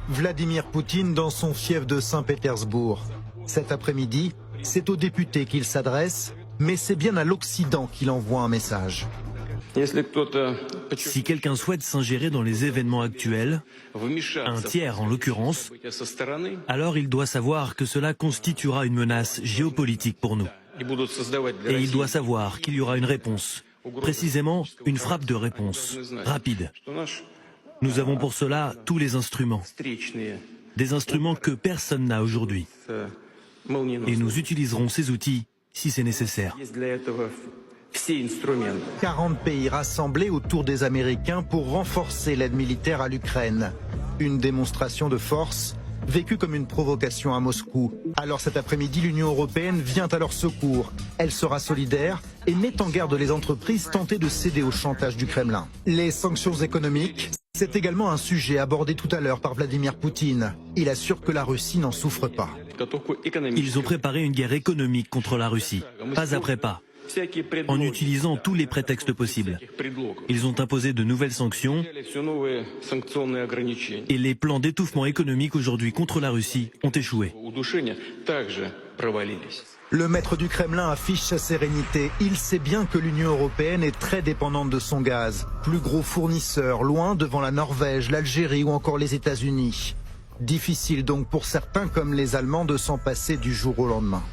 Vladimir Poutine dans son fief de Saint-Pétersbourg. Cet après-midi, c'est aux députés qu'il s'adresse, mais c'est bien à l'Occident qu'il envoie un message. Si quelqu'un souhaite s'ingérer dans les événements actuels, un tiers en l'occurrence, alors il doit savoir que cela constituera une menace géopolitique pour nous. Et il doit savoir qu'il y aura une réponse, précisément une frappe de réponse, rapide. Nous avons pour cela tous les instruments, des instruments que personne n'a aujourd'hui. Et nous utiliserons ces outils si c'est nécessaire. 40 pays rassemblés autour des Américains pour renforcer l'aide militaire à l'Ukraine. Une démonstration de force vécue comme une provocation à Moscou. Alors cet après-midi, l'Union européenne vient à leur secours. Elle sera solidaire et met en garde les entreprises tentées de céder au chantage du Kremlin. Les sanctions économiques, c'est également un sujet abordé tout à l'heure par Vladimir Poutine. Il assure que la Russie n'en souffre pas. Ils ont préparé une guerre économique contre la Russie, pas après pas, en utilisant tous les prétextes possibles. Ils ont imposé de nouvelles sanctions et les plans d'étouffement économique aujourd'hui contre la Russie ont échoué. Le maître du Kremlin affiche sa sérénité. Il sait bien que l'Union européenne est très dépendante de son gaz. Plus gros fournisseur, loin devant la Norvège, l'Algérie ou encore les États-Unis. Difficile donc pour certains comme les Allemands de s'en passer du jour au lendemain.